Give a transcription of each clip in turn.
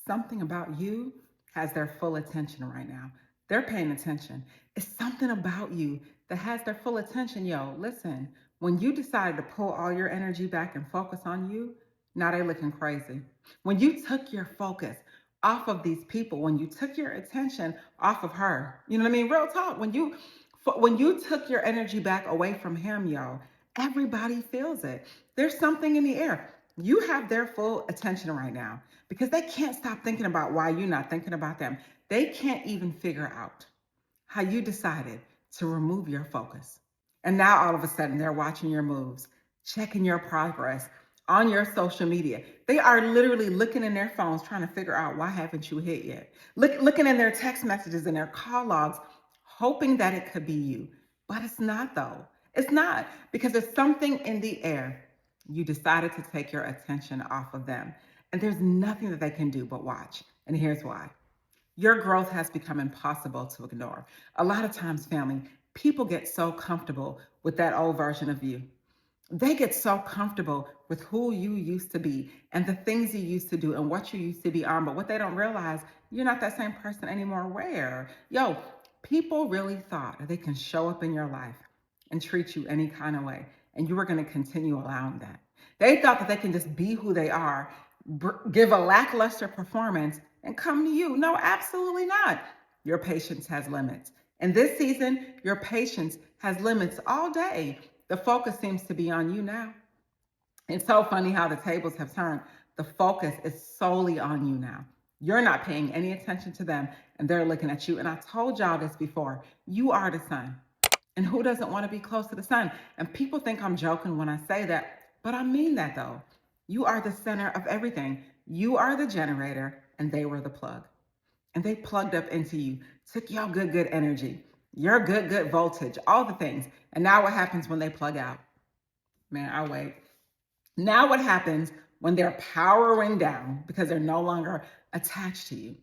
something about you has their full attention right now. They're paying attention. It's something about you that has their full attention. Yo, listen, when you decided to pull all your energy back and focus on you, now they're looking crazy. When you took your focus off of these people, when you took your attention off of her, you know what I mean? Real talk. When you took your energy back away from him, yo, everybody feels it. There's something in the air. You have their full attention right now because they can't stop thinking about why you're not thinking about them. They can't even figure out how you decided to remove your focus. And now all of a sudden they're watching your moves, checking your progress on your social media. They are literally looking in their phones trying to figure out why haven't you hit yet. Looking in their text messages and their call logs, hoping that it could be you. But it's not though. It's not because there's something in the air. You decided to take your attention off of them. And there's nothing that they can do but watch. And here's why. Your growth has become impossible to ignore. A lot of times, family, people get so comfortable with that old version of you. They get so comfortable with who you used to be and the things you used to do and what you used to be on. But what they don't realize, you're not that same person anymore. Where? Yo, people really thought that they can show up in your life and treat you any kind of way. And you were going to continue allowing that. They thought that they can just be who they are, give a lackluster performance, and come to you. No, absolutely not. Your patience has limits. And this season, your patience has limits all day. The focus seems to be on you now. It's so funny how the tables have turned. The focus is solely on you now. You're not paying any attention to them, and they're looking at you. And I told y'all this before. You are the sun. And who doesn't want to be close to the sun? And people think I'm joking when I say that, but I mean that though. You are the center of everything. You are the generator, and they were the plug. And they plugged up into you, took your good energy, your good voltage, all the things. And now what happens when they plug out? Man, I'll wait. Now what happens when they're powering down because they're no longer attached to you?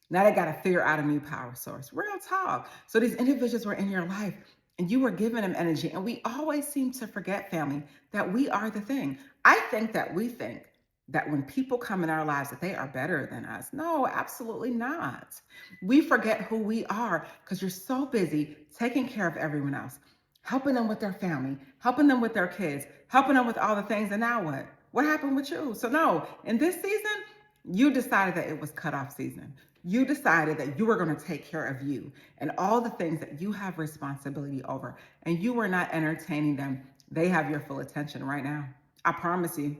Now they got to figure out a new power source. Real talk. So these individuals were in your life and you were giving them energy. And we always seem to forget, family, that we are the thing. I think that we think that when people come in our lives that they are better than us. No, absolutely not. We forget who we are because you're so busy taking care of everyone else, helping them with their family, helping them with their kids, helping them with all the things. And now what? What happened with you? So no, in this season, you decided that it was cutoff season. You decided that you were going to take care of you and all the things that you have responsibility over, and you were not entertaining them. They have your full attention right now. I promise you.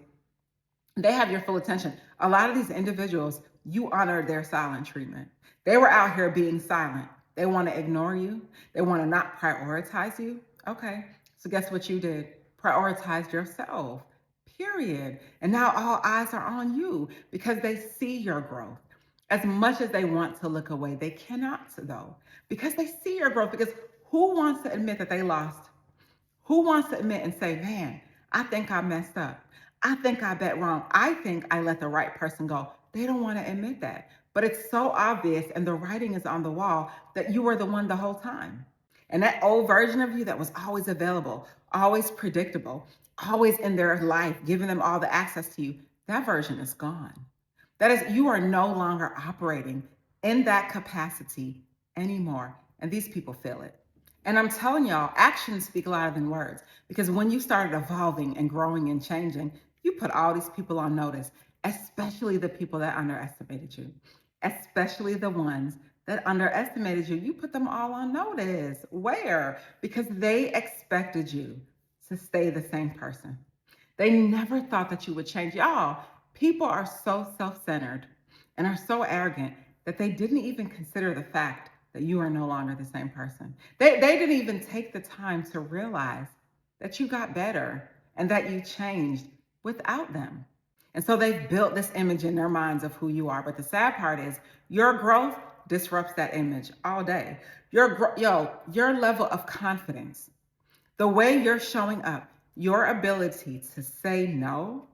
They have your full attention. A lot of these individuals, you honored their silent treatment. They were out here being silent. They want to ignore you. They want to not prioritize you. Okay, so guess what you did? Prioritize yourself, period. And now all eyes are on you because they see your growth. As much as they want to look away, they cannot though, because they see your growth. Because who wants to admit that they lost? Who wants to admit and say, man, I think I messed up. I think I bet wrong. I think I let the right person go. They don't want to admit that. But it's so obvious and the writing is on the wall that you were the one the whole time. And that old version of you that was always available, always predictable, always in their life, giving them all the access to you, that version is gone. That is, you are no longer operating in that capacity anymore. And these people feel it. And I'm telling y'all, actions speak louder than words. Because when you started evolving and growing and changing, you put all these people on notice, especially the people that underestimated you, especially the ones that underestimated you. You put them all on notice. Where? Because they expected you to stay the same person. They never thought that you would change. Y'all, people are so self-centered and are so arrogant that they didn't even consider the fact that you are no longer the same person. They didn't even take the time to realize that you got better and that you changed without them. And so they've built this image in their minds of who you are. But the sad part is your growth disrupts that image all day. Your level of confidence, the way you're showing up, your ability to say no,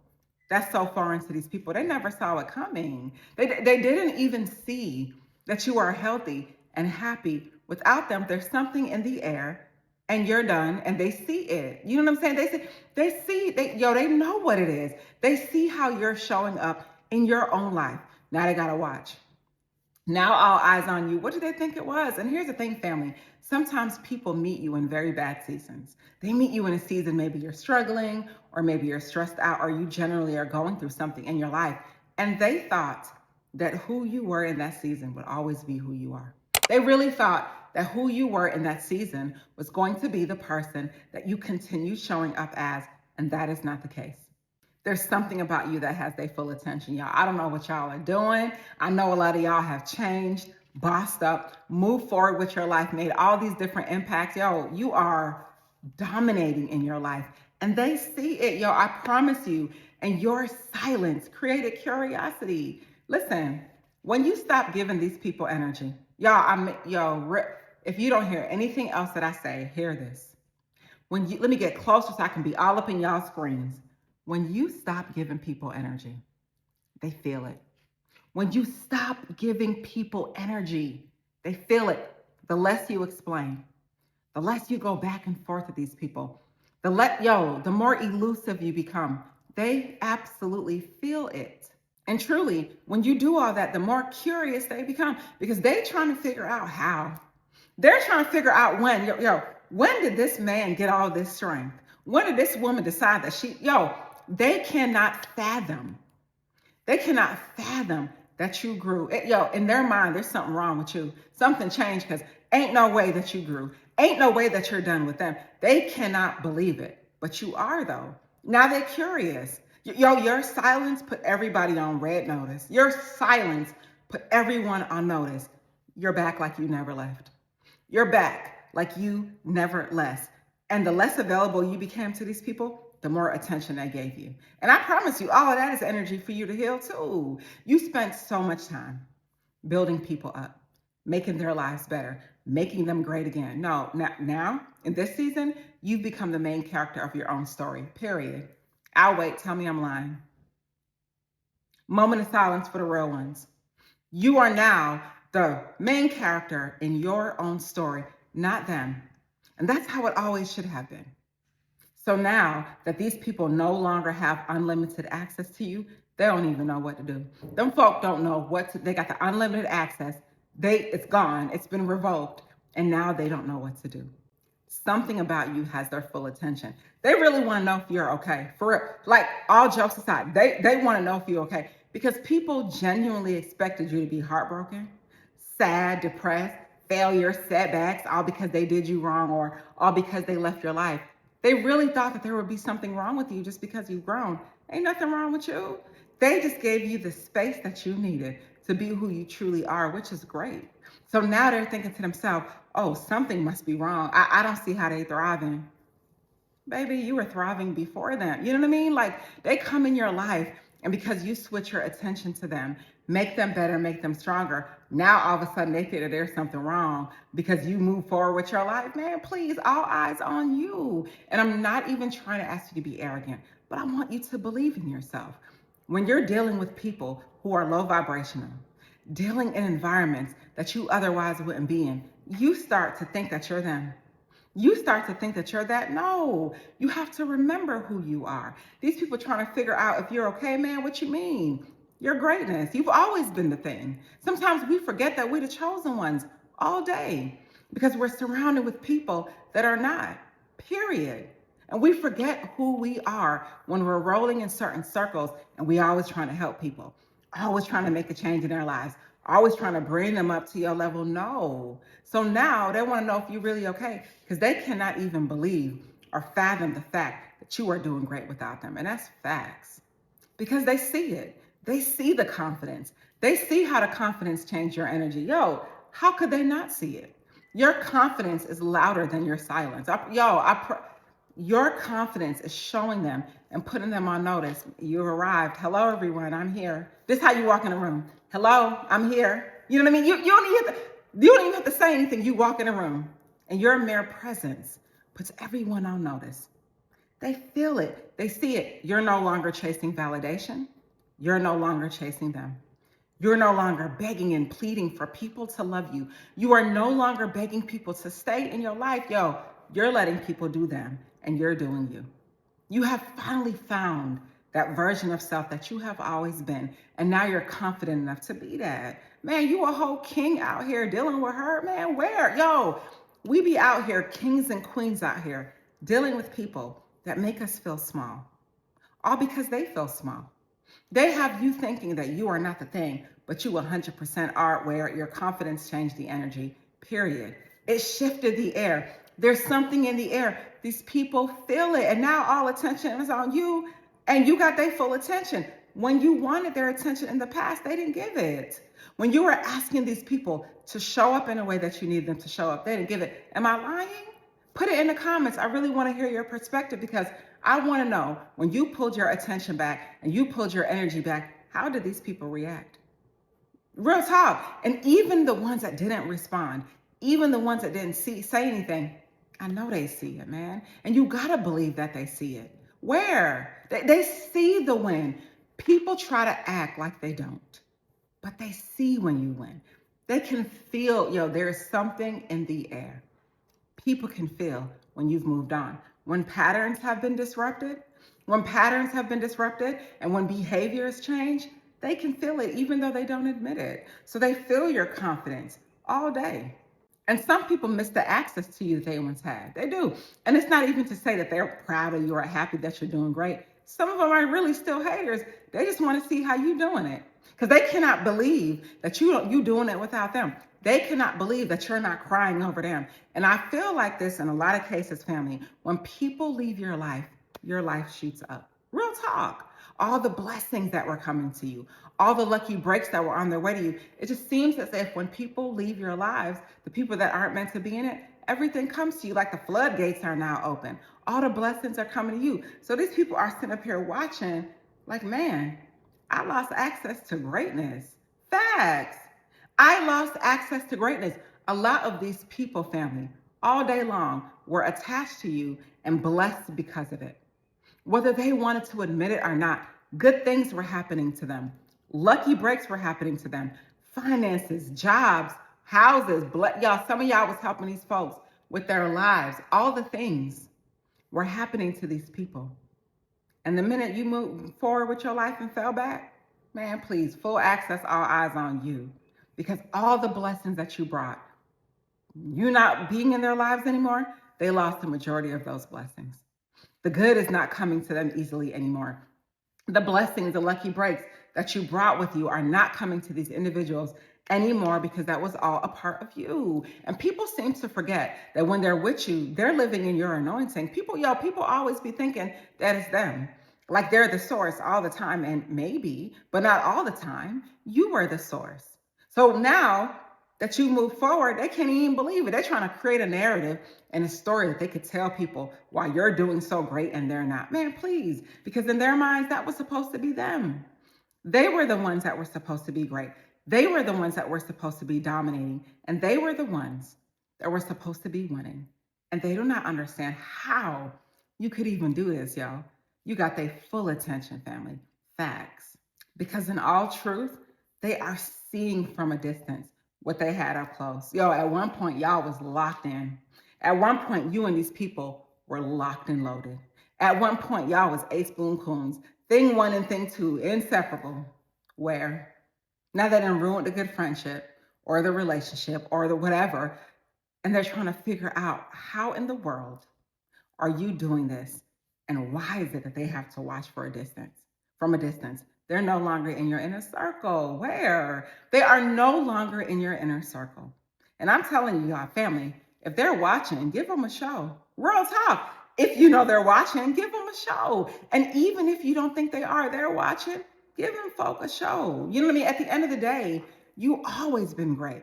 that's so foreign to these people. They never saw it coming. They didn't even see that you are healthy and happy without them. There's something in the air and you're done and they see it. You know what I'm saying? They know what it is. They see how you're showing up in your own life. Now they gotta watch. Now all eyes on you. What do they think it was? And here's the thing, family. Sometimes people meet you in very bad seasons. They meet you in a season maybe you're struggling, or maybe you're stressed out, or you generally are going through something in your life. And they thought that who you were in that season would always be who you are. They really thought that who you were in that season was going to be the person that you continue showing up as, and that is not the case. There's something about you that has their full attention, y'all. I don't know what y'all are doing. I know a lot of y'all have changed, bossed up, moved forward with your life, made all these different impacts. Yo, you are dominating in your life. And they see it, yo, I promise you. And your silence created curiosity. Listen, when you stop giving these people energy, if you don't hear anything else that I say, hear this. Let me get closer so I can be all up in y'all screens. When you stop giving people energy, they feel it. When you stop giving people energy, they feel it. The less you explain, the less you go back and forth with these people, the more elusive you become. They absolutely feel it. And truly, when you do all that, the more curious they become, because they're trying to figure out how. They're trying to figure out when did this man get all this strength? When did this woman decide that they cannot fathom. They cannot fathom that you grew. In their mind, there's something wrong with you. Something changed, because ain't no way that you grew. Ain't no way that you're done with them. They cannot believe it, but you are, though. Now they're curious. Your silence put everybody on red notice. Your silence put everyone on notice. You're back like you never left. You're back like you never left. And the less available you became to these people, the more attention they gave you. And I promise you, all of that is energy for you to heal too. You spent so much time building people up, making their lives better, making them great again. No, now in this season, you've become the main character of your own story, period. I'll wait, tell me I'm lying. Moment of silence for the real ones. You are now the main character in your own story, not them. And that's how it always should have been. So now that these people no longer have unlimited access to you, they don't even know what to do. Them folk don't know they got the unlimited access. It's gone, it's been revoked, and now they don't know what to do. Something about you has their full attention. They really want to know if you're okay. For real. Like, all jokes aside, they want to know if you're okay. Because people genuinely expected you to be heartbroken, sad, depressed, failure, setbacks, all because they did you wrong, or all because they left your life. They really thought that there would be something wrong with you just because you've grown. Ain't nothing wrong with you. They just gave you the space that you needed to be who you truly are, which is great. So now they're thinking to themselves, oh, something must be wrong. I don't see how they thriving. Baby, you were thriving before them. You know what I mean? Like, they come in your life, and because you switch your attention to them, make them better, make them stronger, now all of a sudden they think that there's something wrong because you move forward with your life. Man, please, all eyes on you. And I'm not even trying to ask you to be arrogant, but I want you to believe in yourself. When you're dealing with people who are low vibrational, dealing in environments that you otherwise wouldn't be in, you start to think that you're them. You start to think that you're that. No, you have to remember who you are. These people trying to figure out if you're okay, man, what you mean? Your greatness. You've always been the thing. Sometimes we forget that we're the chosen ones all day because we're surrounded with people that are not, period. And we forget who we are when we're rolling in certain circles, and we always trying to help people, always trying to make a change in their lives, always trying to bring them up to your level. No. So now they want to know if you're really okay, because they cannot even believe or fathom the fact that you are doing great without them. And that's facts, because they see it. They see the confidence. They see how the confidence changed your energy. Yo, how could they not see it? Your confidence is louder than your silence. Your confidence is showing them and putting them on notice. You arrived. Hello, everyone. I'm here. This is how you walk in a room. Hello, I'm here. You know what I mean? You don't even have to say anything. You walk in a room, and your mere presence puts everyone on notice. They feel it. They see it. You're no longer chasing validation. You're no longer chasing them. You're no longer begging and pleading for people to love you. You are no longer begging people to stay in your life. You're letting people do them, and you're doing you. You have finally found that version of self that you have always been. And now you're confident enough to be that. Man, you a whole king out here dealing with her, man. Where? Yo, we be out here, kings and queens out here, dealing with people that make us feel small, all because they feel small. They have you thinking that you are not the thing, but you 100% are, where your confidence changed the energy, period. It shifted the air. There's something in the air. These people feel it, and now all attention is on you, and you got their full attention. When you wanted their attention in the past, they didn't give it. When you were asking these people to show up in a way that you need them to show up, they didn't give it. Am I lying? Put it in the comments. I really want to hear your perspective, because I want to know, when you pulled your attention back and you pulled your energy back, how did these people react? Real talk. And even the ones that didn't respond, even the ones that didn't say anything, I know they see it, man. And you got to believe that they see it. Where? They see the win. People try to act like they don't, but they see when you win. They can feel, there's something in the air. People can feel when you've moved on. When patterns have been disrupted, and when behaviors change, they can feel it even though they don't admit it. So they feel your confidence all day. And some people miss the access to you that they once had. They do. And it's not even to say that they're proud of you or happy that you're doing great. Some of them are really still haters. They just want to see how you're doing it, because they cannot believe that you doing it without them. They cannot believe that you're not crying over them. And I feel like this in a lot of cases, family. When people leave your life shoots up. Real talk. All the blessings that were coming to you, all the lucky breaks that were on their way to you. It just seems as if when people leave your lives, the people that aren't meant to be in it, everything comes to you like the floodgates are now open. All the blessings are coming to you. So these people are sitting up here watching like, man, I lost access to greatness. Facts. I lost access to greatness. A lot of these people, family, all day long were attached to you and blessed because of it. Whether they wanted to admit it or not, good things were happening to them. Lucky breaks were happening to them. Finances, jobs, houses. Y'all, some of y'all was helping these folks with their lives. All the things were happening to these people. And the minute you moved forward with your life and fell back, man, please, full access, all eyes on you. Because all the blessings that you brought, you not being in their lives anymore, they lost the majority of those blessings. The good is not coming to them easily anymore. The blessings, the lucky breaks that you brought with you are not coming to these individuals anymore, because that was all a part of you. And people seem to forget that when they're with you, they're living in your anointing. People always be thinking that it's them. Like they're the source all the time. And maybe, but not all the time, you were the source. So now that you move forward, they can't even believe it. They're trying to create a narrative and a story that they could tell people why you're doing so great and they're not. Man, please, because in their minds, that was supposed to be them. They were the ones that were supposed to be great. They were the ones that were supposed to be dominating. And they were the ones that were supposed to be winning. And they do not understand how you could even do this, y'all. You got their full attention, family. Facts. Because in all truth, they are seeing from a distance what they had up close. Yo, at one point, y'all was locked in. At one point, you and these people were locked and loaded. At one point, y'all was ace boon coons. Thing one and thing two, inseparable. Where? Now they done ruined the good friendship or the relationship or the whatever. And they're trying to figure out, how in the world are you doing this? And why is it that they have to watch from a distance? They're no longer in your inner circle. Where? They are no longer in your inner circle. And I'm telling you, y'all, family, if they're watching, give them a show. Real talk. If you know they're watching, give them a show. And even if you don't think they're watching, give them folk a show. You know what I mean? At the end of the day, you always been great.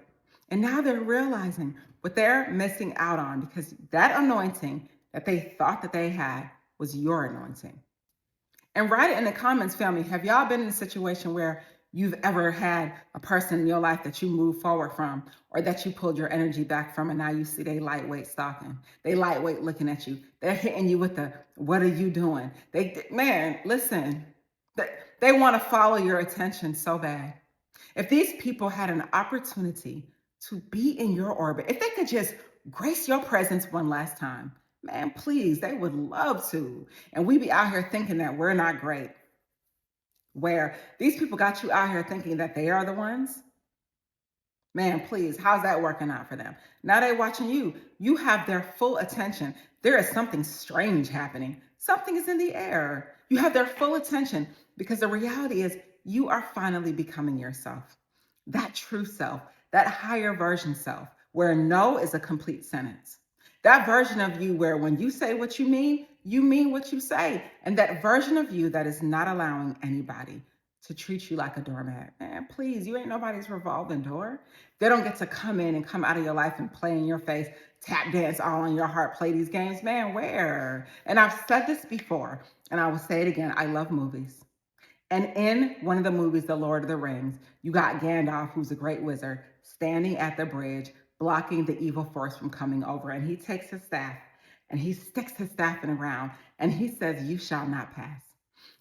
And now they're realizing what they're missing out on, because that anointing that they thought that they had was your anointing. And write it in the comments, family. Have y'all been in a situation where you've ever had a person in your life that you moved forward from, or that you pulled your energy back from, and now you see they lightweight stalking, they lightweight looking at you, they're hitting you with the, what are you doing? Man, listen, they want to follow your attention so bad. If these people had an opportunity to be in your orbit, if they could just grace your presence one last time, man, please, they would love to. And we be out here thinking that we're not great. Where these people got you out here thinking that they are the ones. Man, please, how's that working out for them? Now they're watching you. You have their full attention. There is something strange happening. Something is in the air. You have their full attention because the reality is you are finally becoming yourself. That true self, that higher version self, where no is a complete sentence. That version of you where when you say what you mean what you say. And that version of you that is not allowing anybody to treat you like a doormat. Man, please, you ain't nobody's revolving door. They don't get to come in and come out of your life and play in your face, tap dance all on your heart, play these games. Man, where? And I've said this before, and I will say it again. I love movies. And in one of the movies, The Lord of the Rings, you got Gandalf, who's a great wizard, standing at the bridge, blocking the evil force from coming over. And he takes his staff and he sticks his staff in the ground and he says, "You shall not pass."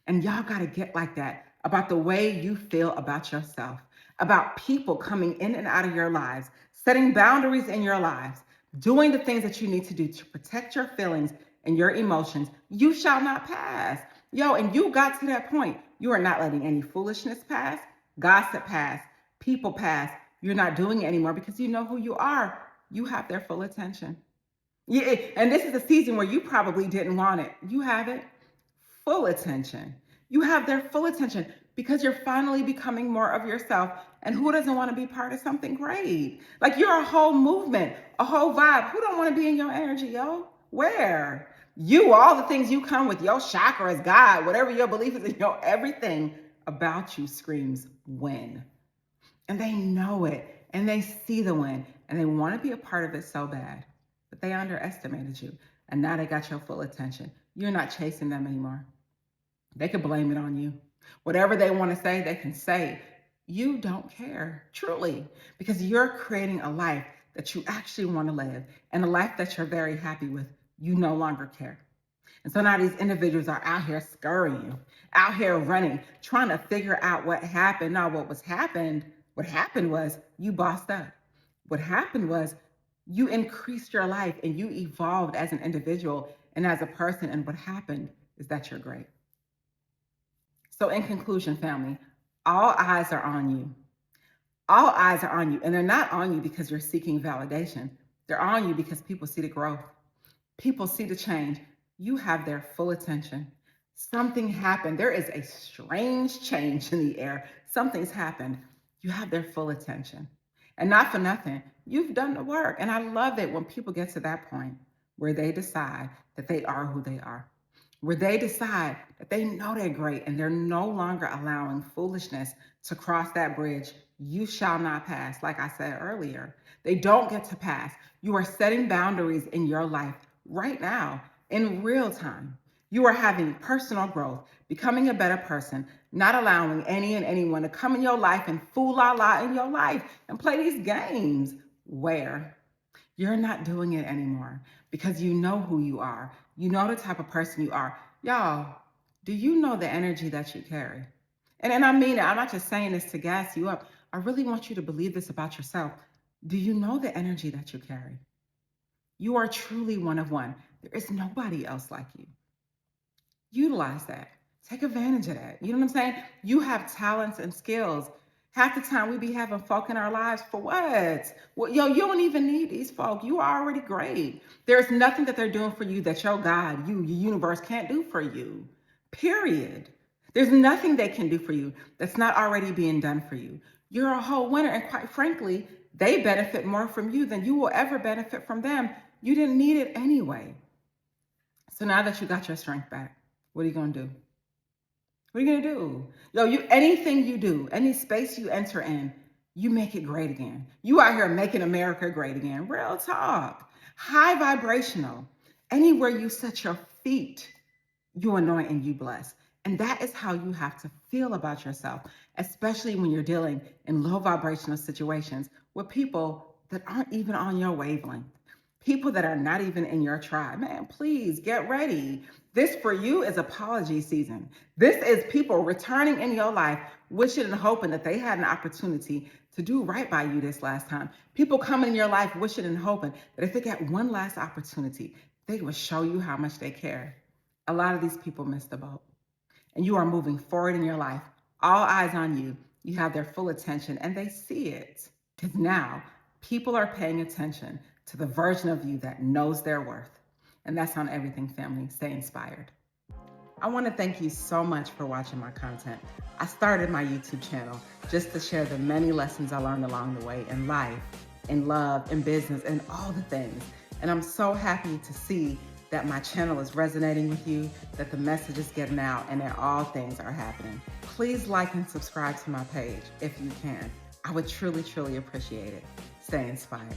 And y'all got to get like that about the way you feel about yourself, about people coming in and out of your lives, setting boundaries in your lives, doing the things that you need to do to protect your feelings and your emotions. You shall not pass. Yo, and you got to that point. You are not letting any foolishness pass, gossip pass, people pass. You're not doing it anymore because you know who you are. You have their full attention. Yeah, and this is a season where you probably didn't want it. You have it. Full attention. You have their full attention because you're finally becoming more of yourself. And who doesn't want to be part of something great? Like you're a whole movement, a whole vibe. Who don't want to be in your energy, yo? Where? You, all the things you come with, your chakras, God, whatever your belief is, everything about you screams win. And they know it and they see the win and they want to be a part of it so bad. But they underestimated you. And now they got your full attention. You're not chasing them anymore. They can blame it on you. Whatever they want to say, they can say. You don't care, truly, because you're creating a life that you actually want to live and a life that you're very happy with. You no longer care. And so now these individuals are out here scurrying you, out here running, trying to figure out what happened. Now, what happened was you bossed up. What happened was you increased your life and you evolved as an individual and as a person. And what happened is that you're great. So in conclusion, family, all eyes are on you. All eyes are on you. And they're not on you because you're seeking validation. They're on you because people see the growth. People see the change. You have their full attention. Something happened. There is a strange change in the air. Something's happened. You have their full attention. And not for nothing, you've done the work. And I love it when people get to that point where they decide that they are who they are, where they decide that they know they're great and they're no longer allowing foolishness to cross that bridge. You shall not pass, like I said earlier. They don't get to pass. You are setting boundaries in your life right now, in real time. You are having personal growth, becoming a better person, not allowing any and anyone to come in your life and fool la la in your life and play these games where you're not doing it anymore because you know who you are. You know the type of person you are. Y'all, do you know the energy that you carry? And I mean it. I'm not just saying this to gas you up. I really want you to believe this about yourself. Do you know the energy that you carry? You are truly one of one. There is nobody else like you. Utilize that. Take advantage of that. You know what I'm saying? You have talents and skills. Half the time we be having folk in our lives for what? Well, yo, you don't even need these folk. You are already great. There's nothing that they're doing for you that your God, your universe can't do for you. Period. There's nothing they can do for you that's not already being done for you. You're a whole winner. And quite frankly, they benefit more from you than you will ever benefit from them. You didn't need it anyway. So now that you got your strength back, what are you going to do? What are you going to do? Yo, anything you do, any space you enter in, you make it great again. You out here making America great again. Real talk. High vibrational. Anywhere you set your feet, you anoint and you bless. And that is how you have to feel about yourself, especially when you're dealing in low vibrational situations with people that aren't even on your wavelength. People that are not even in your tribe. Man, please get ready. This for you is apology season. This is people returning in your life, wishing and hoping that they had an opportunity to do right by you this last time. People coming in your life wishing and hoping that if they get one last opportunity, they will show you how much they care. A lot of these people missed the boat. And you are moving forward in your life All eyes on you. You have their full attention and they see it. Because now people are paying attention to the version of you that knows their worth. And that's on everything, family. Stay inspired. I want to thank you so much for watching my content. I started my YouTube channel just to share the many lessons I learned along the way in life, in love, in business, and all the things. And I'm so happy to see that my channel is resonating with you, that the message is getting out, and that all things are happening. Please like and subscribe to my page if you can. I would truly, truly appreciate it. Stay inspired.